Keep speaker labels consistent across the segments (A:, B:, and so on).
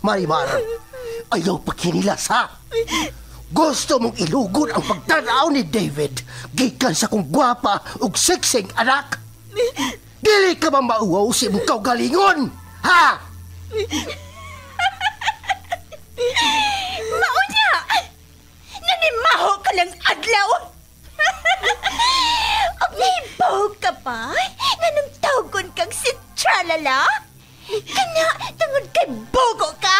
A: Marimar, ayaw pagkinilas ha. Gusto mong ilugod ang pagtanaw ni David gikan sa kong gwapa ug seksing anak. Dili ka ba mauwaw si mong kaugalingon, ha?
B: Maunya! Nanimaho ka ng adlaw! Og nahibaw ka pa? Nanong tawgon kang si Tralala? Kana, tungod kay bogo ka?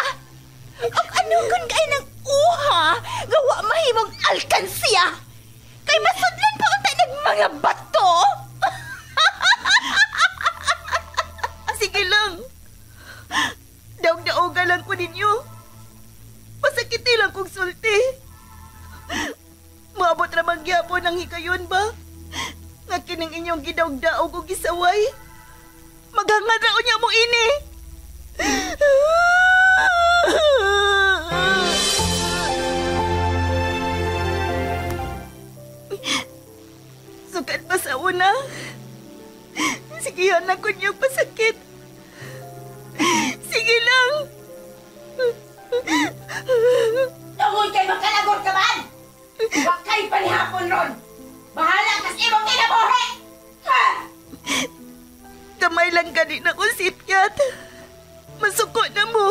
B: Og ano kung kay ng uha, gawa mahimong alkansiya? Kay masudlan pa unta ng mga bato? Sige lang. Daog-daoga lang ko ninyo. Masakiti lang kong sulti. Maabot ramang gyapon ang hikayon ba? Nga kining inyong gidaog-daog o gisaway. Maghangad raon niya mo ini. Sukat pa sa una. Sigihan ako niyong pasakit. Sige lang.
C: Tungod kay makalagor ka man! Huwag kayo palihapon ron! Bahala kas imong kinabuhi! Ha!
B: Kamay lang gani na ko sipyat. Masuko na mo.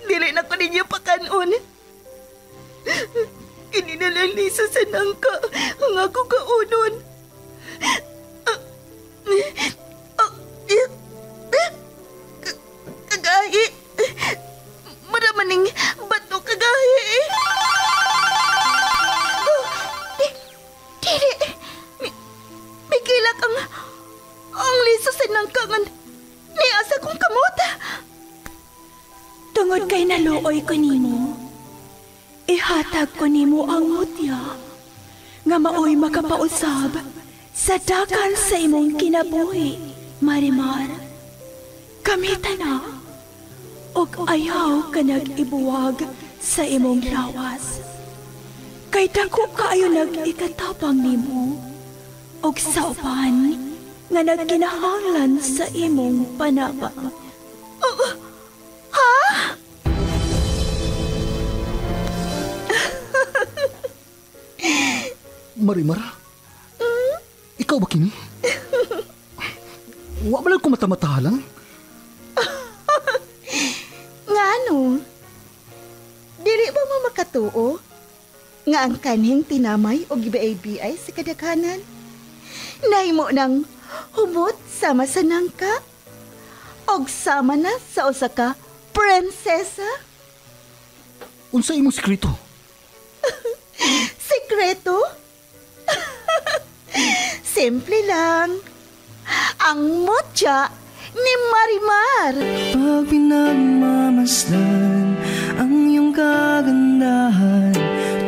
B: Dili na ko ninyo pakanon. Kininalang liso sa nangka ang ako kaunon. Kagahi. Maramaning bato kagahi. Dili. May kilak ang liso sa nangkangan ni asa kong kamot.
D: Tungod kay naluoy ko nimo, ihatag ko nimo ang mutya nga maoy makapausab sa dakan sa imong kinabuhi, Marimar. Kamita na, og ayaw ka nag-ibuwag sa imong lawas. Kay dako kaayo nag-ikatapang nimo, og sa upan nga nagkinahanglan sa imong panaba.
B: Ha?
E: Marimar? Ikaw ba kini? Wa ba lang ko mata-matahalang?
B: Ngano? Dili ba mo makatuo? Nga ang kanhing tinamay o gibaay-biay sa kadaghanan? Nahimo ng humot sama sa nangka? Og sama na sa usa ka prinsesa?
E: Unsa imong sekreto?
B: Sekreto? Simple lang. Ang mutya ni Marimar.
F: Pag pinagmamasdan ang iyong kagandahan,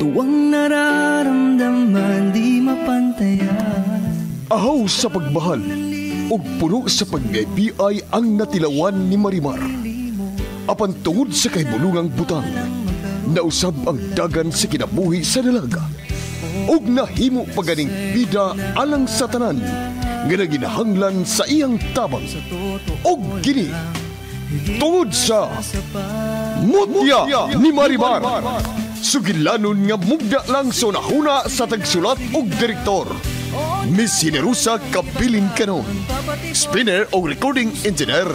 F: tuwang nararamdaman di mapantayan.
G: Ahaw sa pagmahal ug puno sa pag-ibig ang natilawan ni Marimar. Apan tungod sa kahibulungang butang, nausab ang dagan sa kinabuhi sa dalaga. Ug nahimo paganing bida alang sa tanan nga naginahanglan sa iyang tabang. Og kini tungod sa mutya ni Marimar, sugilanon nga mugda lang sa nahuna sa tagsulat og direktor. Miss Generosa Kabilin Canon. Spinner o recording engineer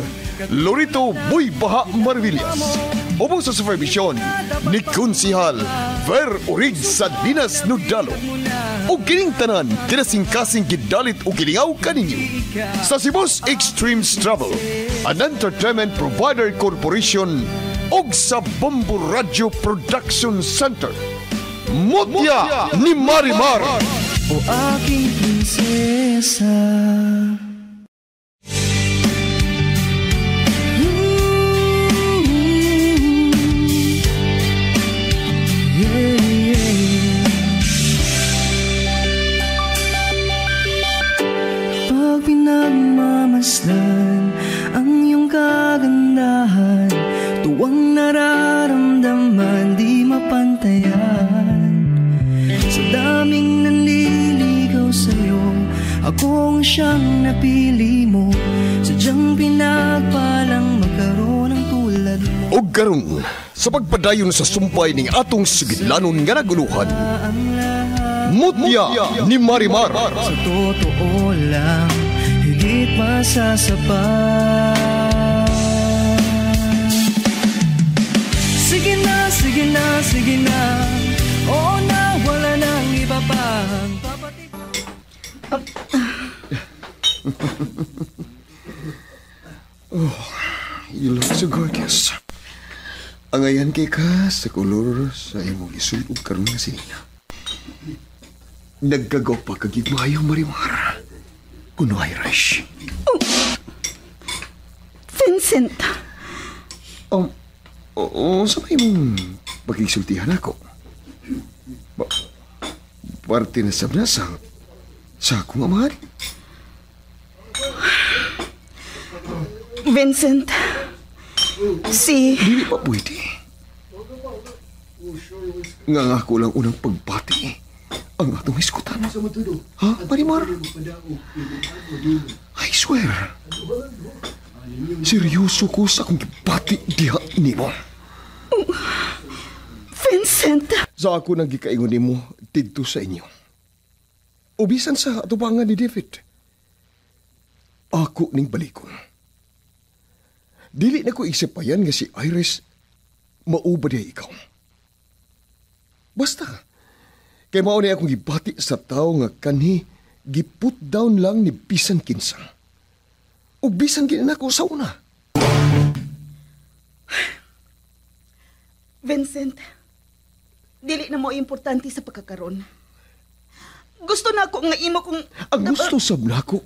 G: Lorito Boy Baha Marvillas. Opo sa supervision ni Konsihal Ver Urig sa Dinas Nudalo. O kining tanan kinasing-kasing gidalit o gilingaw kaninyo sa Cebu's Extreme Travel, an entertainment provider corporation og sa Bombo Radio Production Center. Mutya ni Marimar.
F: O aking prinsesa. Pag pinagmamasdan ang iyong kagandahan, tuwang nararamdaman di mapantayan. Sa daming nanliligaw sa'yo, akong siyang napili mo. Sadyang pinagpalang magkaroon ng tulad mo.
G: Og karon sa pagpadayon sa sumpay ning atong sugidlanon nga naguluhan. Mutya ni Marimar.
F: Sa totoo lang, higit masasapat. Sige na, sige na, sige na. Oo na, wala nang iba pang papatid.
G: You look so gorgeous. Angayan kay ka sa kolor sa imong isulog karon nga sinina. Nagkagaw pa kagigmayo, Marimar. Kuno ay rush.
B: Vincent,
G: Oo, sa may mong pagkisultihan ako. Parte na sa akong amahan.
B: Vincent,
G: Dili pa pwede. Nga ako lang unang pagbati ang atong iskutan. Ha, Marimar? I swear. Seryoso ko sa akong gibati diha nimo.
B: Vincent.
G: Sa ako nang gikaingon nimo didto sa inyo. Ubisan sa atubangan ni David. Ako ning balikon. Dili na ko isipayan nga si Iris mauba diya ikaw. Basta, kay mao na akong gibati sa tao nga kanhi giput down lang ni bisan kinsa. O bisan gina ko sa una.
B: Vincent, dili na mo importante sa pagkakaroon. Gusto na ako nga imo kong...
G: Ang gusto sab na ako,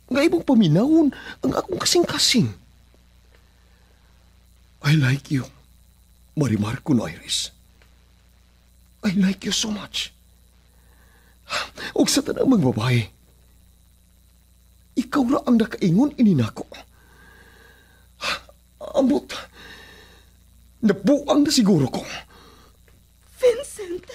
G: nga imong paminawon ang akong kasing-kasing. I like you, Marimar kuno Iris. I like you so much. Og sa tanang mga babae, ikaw ra ang nakaingon ininako. Ambot, nabuang na siguro ko.
B: Vincent.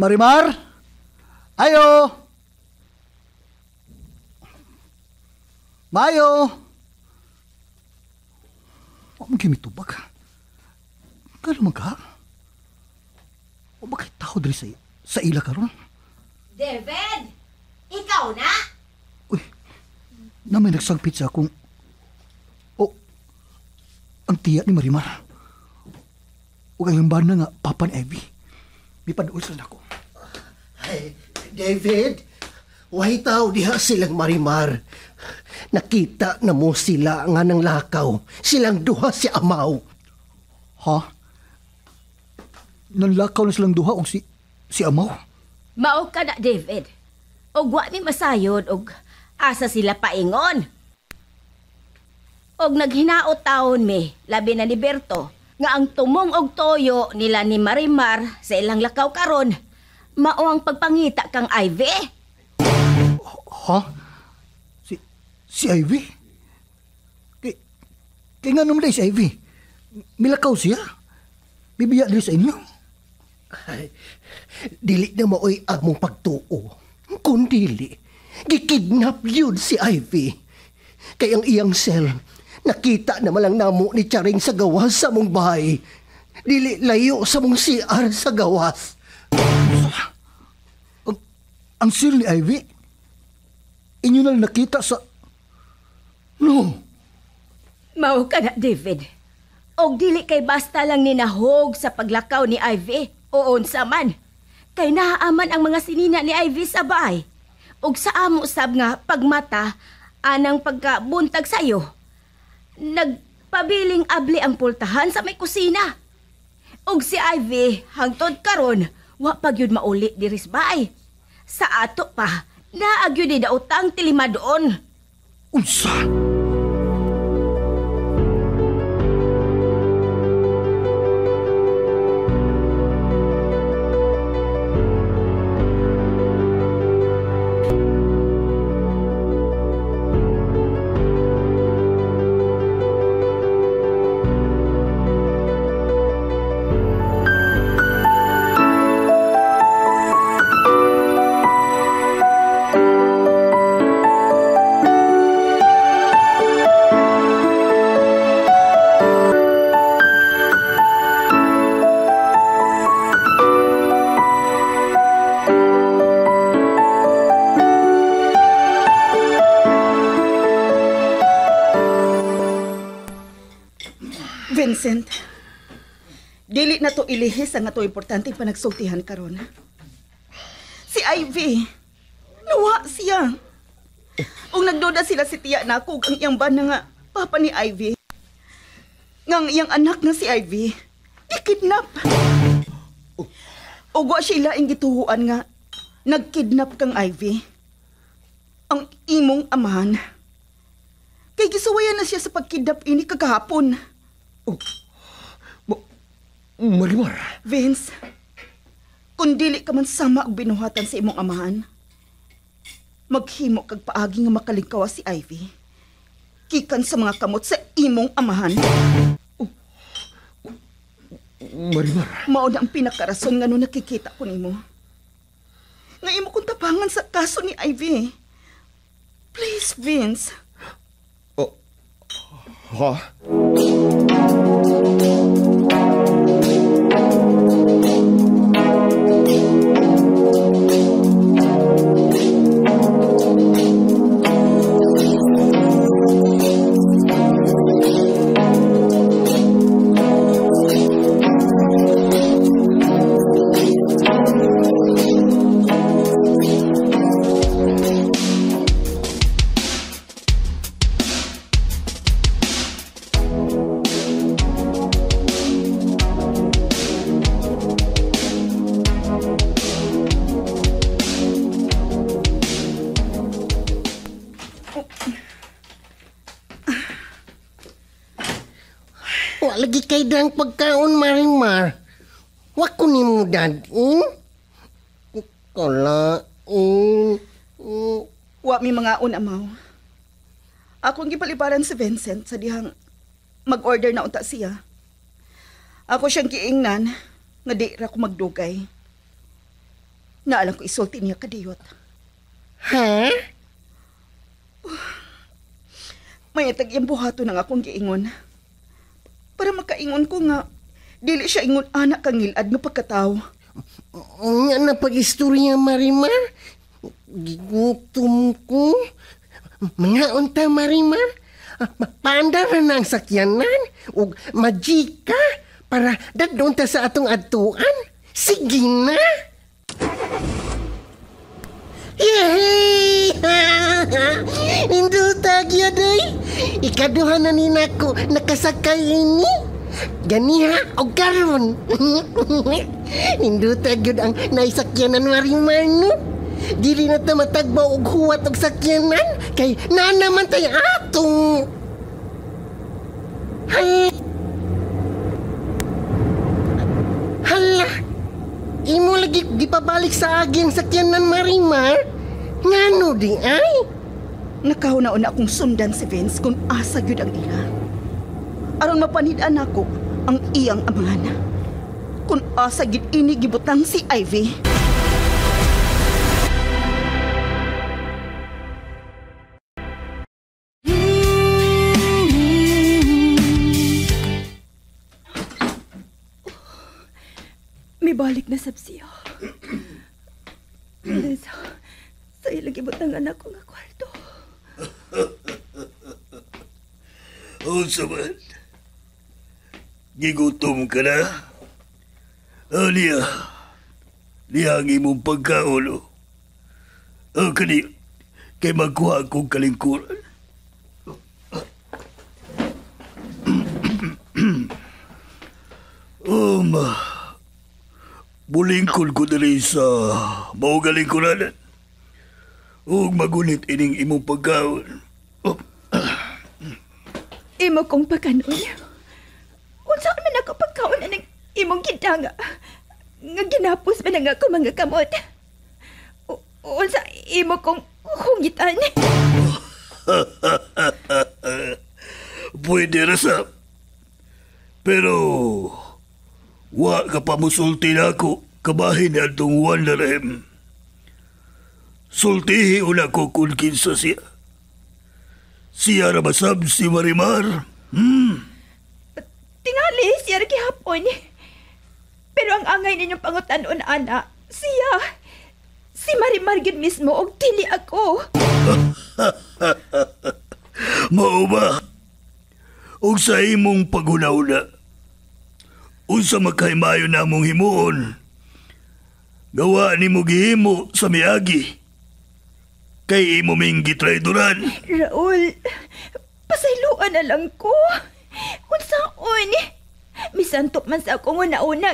E: Marimar? Ayo! Mayo! Huwag mong kimitubag. Kano man ka? O bakit tao dali sa ila karon?
C: David! Ikaw na?
E: Uy, na may nagsagpit sa akong... O, ang tiya ni Marimar. O kayong ba na nga papa ni Ivy. May panuulsan ako.
A: Ay, David, why tao diha silang Marimar? Nakita na mo sila nga ng lakaw. Silang duha si Amaw.
E: Ha? Nanlakaw na silang duha o si Amaw?
C: Mao ka na, David. Og wa mi masayod og asa sila paingon. Og naghinaot taon mi, labi na ni Berto, nga ang tumong og toyo nila ni Marimar sa ilang lakaw karon, mao ang pagpangita kang Ivy.
E: Ha? Si Ivy? Kaya nga naman si Ivy. Milakaw siya. Bibiya din sa inyo.
A: Ay, dili na maoy among pagtuo. Kung dili, gikidnap yun si Ivy. Kaya ang iyang cell, nakita na malang namo ni Charing sa gawas sa mong bahay. Dili layo sa mong CR sa gawas.
E: Ang cell ni Ivy? Inyo na nakita sa... No.
C: Mao ka na, David. Og dili kay basta lang ninahog sa paglakaw ni Ivy o unsa man. Kay naaman ang mga sinina ni Ivy sa bahay. Og sa amo sab nga pagmata anang pagkabuntag sayo. Nagpabiling abli ang pultahan sa may kusina. Og si Ivy hangtod karon wa pa gyud mauli diri sa bahay. Sa ato pa naagyo ni daotang tilima doon.
E: Unsa?
B: Vincent, dili na to ilihis ang ato importante panagsultihan karon. Si Ivy, nawa siya. Ug nagduda sila si tiya na kung ang iyang bana nga papa ni Ivy. Ngang iyang anak nga si Ivy, gikidnap. Ug wa siya laing gituhuan nga nagkidnap kang Ivy. Ang imong amahan. Kay gisuwayan na siya sa pagkidnap ini kagahapon.
G: Marimar.
B: Vince, kung dili ka man sama og binuhatan sa imong amahan, maghimo kag paagi nga makalingkawa si Ivy. Kikan sa mga kamot sa imong amahan.
G: Marimar.
B: Mao na ang pinakarason nga nung nakikita ko nimo. Nga imo kong tapangan sa kaso ni Ivy. Please, Vince.
G: Ha?
A: Lagi kay dang pagkaon, Marimar. Wa ko nimo dadin. Kalain.
B: Wa mi mga unamaw. Akong gipalibaran si Vincent sa dihang mag-order na unta siya. Ako siyang giingnan nga di ra ko magdugay. Naalang ko isulti niya kadiyot.
A: Ha?
B: May tag iyang buhato ng akong giingon. Para makaingon ko nga, dili siya ingon anak kang ngilad nga pagkatao.
A: Nga na pag-istorya, Marimar. Gigutom ko. Mga unta, Marimar. Paandara na ang sakyanan. O majika para dadunta sa atong adtuan. Sige na. Yehey! Indutag yaday. Ikaduha na ni nako nakasakay ini. Ganiha o karon. Indutag yun ang naisakyanan Marimar no. Dili na ta matagbaw og huwat og sakyanan. Kay naman tayo atong. Hala. Imo lagi gipabalik sa aging sakyanan Marimar. Ngano di ay?
B: Nakauna-una akong sundan si Vince kung asa gyud ang ila. Aron mapanid-an ako ang iyang amahan. Kung asa gyud ini gibutang si Ivy.
D: May balik na sab siya. Sa ilang ibot ng anak ko nga kwarto.
H: Unsa man? Gigutom ka na? Liya. Liya ang imong pagkaon, kani, kay magkuha akong kalingkuran. Bulingkod ko na rin sa maugaling kuranan. Huwag magunit ining imong pagkaon.
D: Imo kong pagkanon. Unsa man ako pagkaon na ng imong gidanga. Nga ginapos man nga ako mga kamot. Unsa imo kong hungitan.
H: Pwede rasa. Pero wa ka pa musulti na ako kabahin na itong Wanderem. Sultihi una ko kung kinsa siya. Siya rabasab si Marimar.
D: Tingali siya gihapon. Pero ang angay ninyong pangutanon, ana, siya, si Marimar gid mismo og dili ako.
H: Mao ba? Og sa imong paghunaw-una, unsa makahimayo namong himuon? Gawa ni mo gihimo sa miagi. Kay imo ming gitrayduran.
D: Raul, pasayloan na lang ko. Unsaon? Misantok man sa akong una-una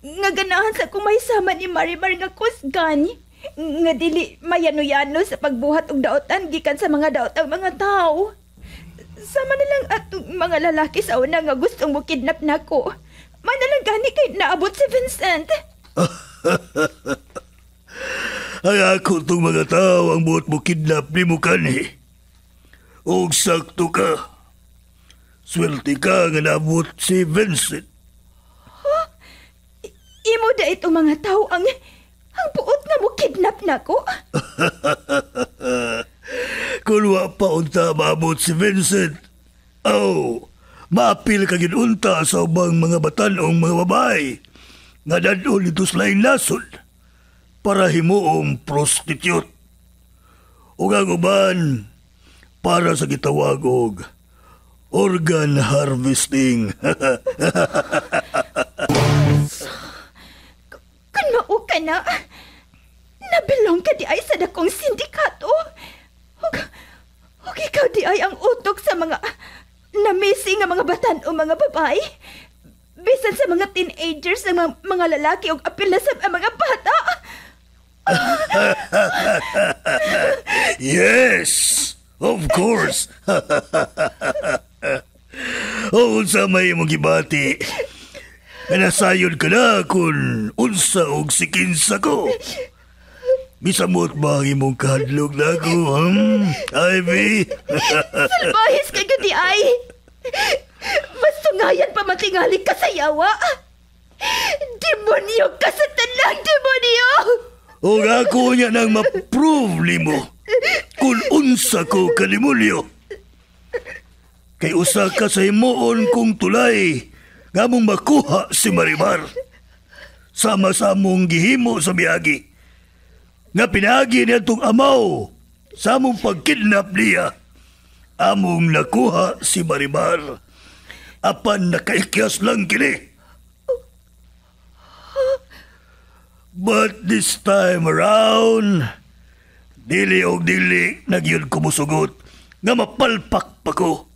D: nga ganahan sa akong mahisama ni Marimar nga kusgan. Nga dili mayano-yano sa pagbuhat og daotan gikan sa mga daotang mga tao. Sama na lang atong mga lalaki sa una nga gustong mo kidnap nako. Manalang gani kay naabot si Vincent.
H: Ay ako itong mga tao ang buot mo kidnap ni mo kanhi. Og sakto ka. Swerte ka nga naabot si Vincent.
D: Huh? Imo da itong mga tao ang buot nga mo kidnap nako.
H: Kung wa pa unta maabot si Vincent, maapil ka ginunta sa ubang mga batanong mga babae nga dadon ito sa laing nasod para himuong prostitute. O ang uban para sa gitawag og organ harvesting.
D: Kung mao ka na, nabilong ka di ay sa dakong sindikato. Huwag ikaw di ay ang utok sa mga na-missing nga mga batan o mga babae. Bisan sa mga teenagers ng mga lalaki o apil na sa mga bata.
H: Yes, of course. Unsa may mong gibati. Nasayod ka na kung unsa og sikinsa ko. Misamot ba ang imong kahadlog na ko, Ivy?
D: Salbahis ka gudi ay. Mas tungayan pa matingali ka sa yawa. Demonyo ka sa tanang demonyo.
H: O ako niya nang ma-prove ni mo kung unsa ko kalimulyo. Kay usa ka sa himuon kong tulay nga mong makuha si Marimar. Sama-samong gihimo sa biyagi. Nga pinagi niya itong amaw sa among pagkidnap niya. Among nakuha si Marimar. Apan nakaikyas lang kini. But this time around, dili og dili nagyud kumusugot nga mapalpak pa ko.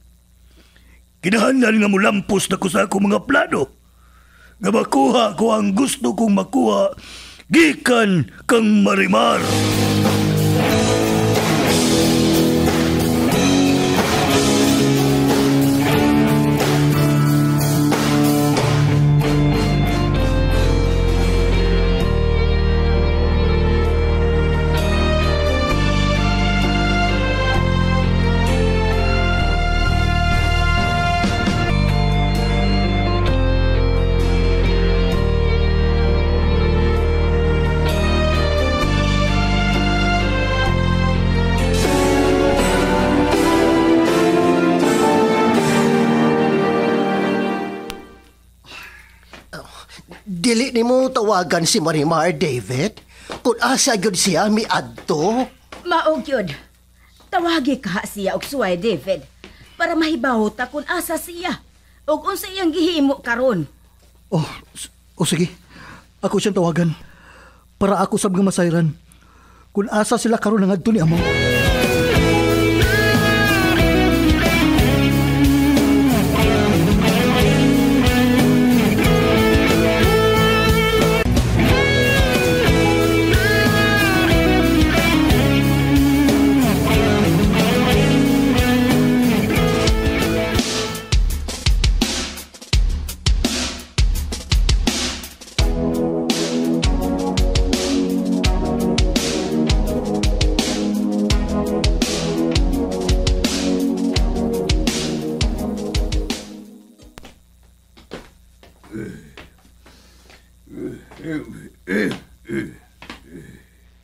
H: Kinahanglan nga mulampos na ko sa akong mga plano. Nga makuha ko ang gusto kong makuha gikan kang Marimar.
A: Dili ni mo tawagan si Marimar, David? Kung asa yun siya miadto?
C: Maog yun. Tawagi ka siya og suway, David. Para mahibaw ta kung asa siya. ug unsa iyang gihimo karon.
E: O sige. Ako siyang tawagan. Para ako sab nga masayran. Kung asa sila karon nangadto ni Amaw.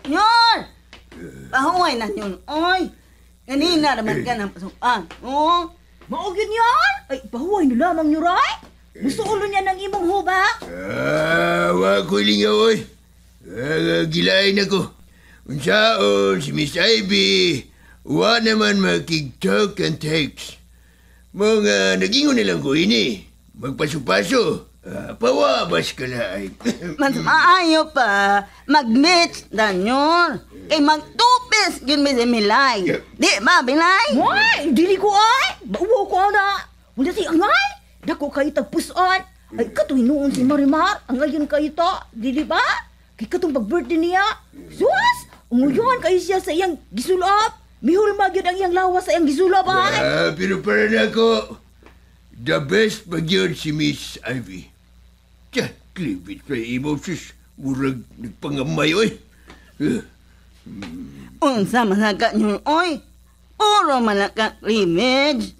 I: Nyor! Pahuway na yun, oy! Kanina naman ka ng pasukan, oh!
D: Maugin yan! Ay, pahuway na lamang nyo, Roy! Musuulo niya ng imong hubak!
J: Wa ko lingaw, oy! Gilain ako. Unsaon si Miss Ivy, wa naman makig-talk and text. Mga nagingon na lang ko ini. Magpaso-paso. Pawabas ka na ay.
I: Mas maayo pa, mag-meet, Danyor. Kay magtupis, yun may Milay. Di ba, Milay?
D: Ay, dili ko ay! Bauwa ko na! Wala si angay! Dako kayo tagpuson! Ay, kato'y noon si Marimar, ang ngayon kayo to, dili ba? Kay katong pag-birthday niya. Sus! Umuyon kayo siya sa iyang gisulap. Mihul magyod ang iyang lawas sa iyang gisulap ay!
J: Pero para na ako, the best magyod si Miss Ivy. Tiyan, klibit pa imo, sus. Murag nagpangamay, oy.
I: Unsa masaka nyo, oy? Puro malaka cleavage.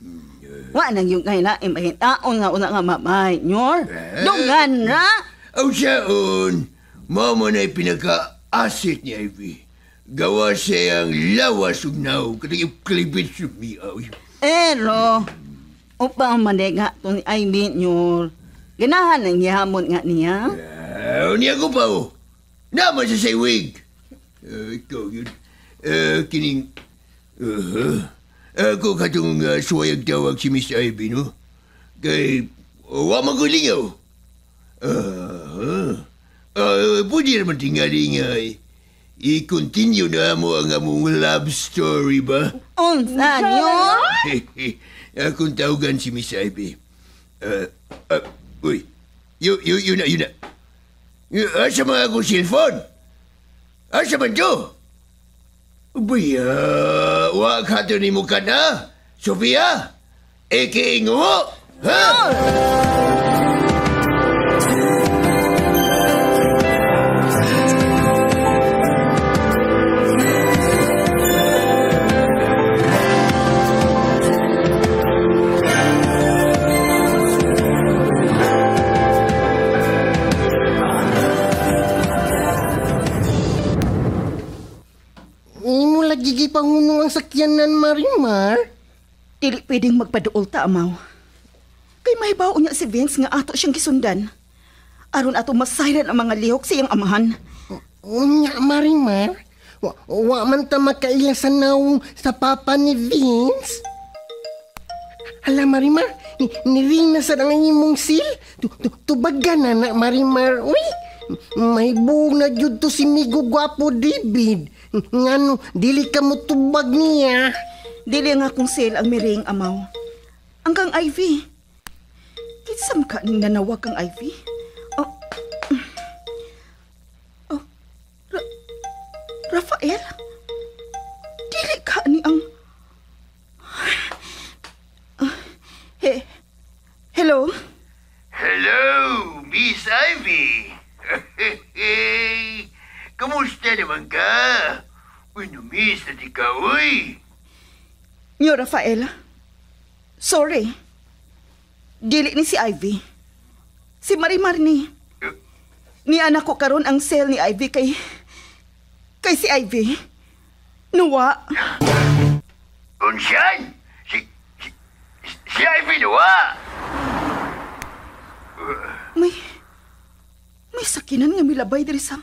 I: Wa na yung kailain mahitaon nga una nga mabay, Nyor. Dugan ra!
J: Aw siyaon, mamo na'y pinaka-asset ni Ivy. Gawa siyang lawas ugnaw, katang klibit sumiaw.
I: Pero, upang manega to ni Ivy, Nyor. Ganahan ang yahamon nga niya.
J: Niya ko pa, oh. Naman sa saywig. Ikaw yun. Kining... Ako katong suwayag tawag si Miss Ivy, no? Kay... wa magulingaw. Pwede naman tingali nga i-continue na mo ang among love story ba?
I: Unsa, Nyor?
J: Akong tawagan si Miss Ivy. Uy, yun na. Asa mga akong cellphone? Asa man to? Baya, wag hato ni mo ka na, Sofia? Eke ngo, ha?
A: Gigi pangunong ang sakyanan, Marimar.
B: Dili pwedeng magpaduol ta, Amaw. Kay may bao niya si Vince nga ato siyang gisundan. Aron ato masayran ang mga lihok sa iyang amahan.
A: Unya, Marimar. Wa man ta makaila sa naong sa papa ni Vince. Hala, Marimar. Niring na sa imong sil. Tubagan na, Marimar. Uy, may buong na jud to si Migo Gwapo David. Ngano, dili ka mo tubag niya.
B: Dili nga kung sil ang miring, Amaw. Angkang Ivy. Kisam ka ning nanawag kang Ivy? Rafael? Dili ka ni ang... Hello?
J: Hello, Miss Ivy. Kamusta naman ka? Uy, na-miss na ikaw, uy.
B: Nyo, Rafael. Sorry. Dili ni si Ivy. Si Marimar ni. Ni anak ko karon ang cell ni Ivy kay si Ivy. Nuwa.
J: Unsyan? Si Ivy nuwa?
B: May sakinan nga milabay diri sa...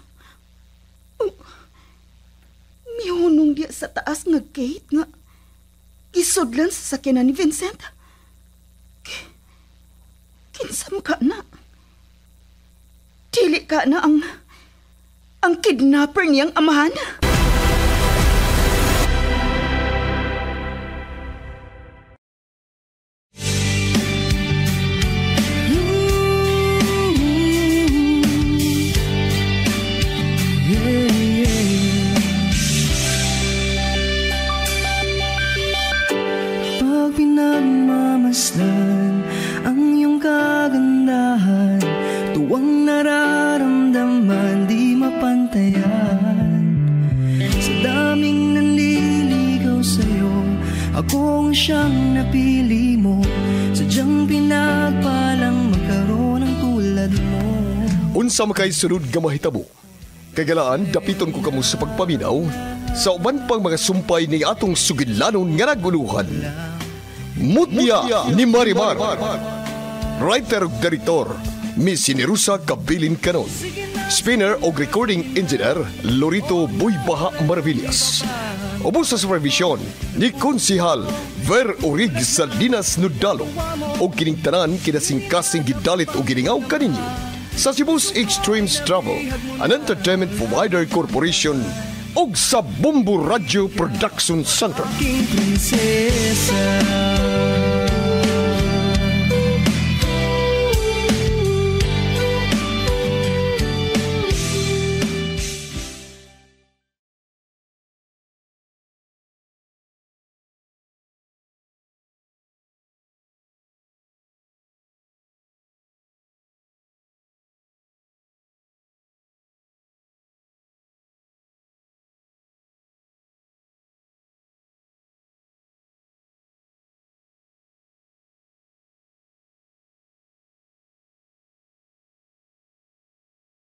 B: Mihunong diya sa taas nga gate nga... Isodlan sa sakinan ni Vincent. Unsam ka na? Dili ka na ang kidnapper niyang amahan?
F: Pag pinagmamasdan ang iyong kagandahan, tuwang nararamdaman di mapantayan. Sa daming nanliligaw sa'yo, ako ang siyang napili mo. Sadyang pinagpalang magkaroon ng tulad mo.
G: Unsa makay sunod nga mahitabo? Kagalaan, dapiton ko kamo sa pagpaminaw sa uban pang mga sumpay ni atong sugilanon nga naguluhan. Mutya ni Marimar. Writer ug director, Miss Sinerusa Kabilin Canon. Spinner o recording engineer, Lorito Buybaha Maravillas. Ubos sa supervision ni Konsihal Ver Orig Salinas Nudalo o kining tanan kinasingkasing gidalit o giningaw kaninyo sa Cebu's Extremes Travel, an entertainment provider corporation og sa Bombo Radio Production Center.
F: King Prinsesa.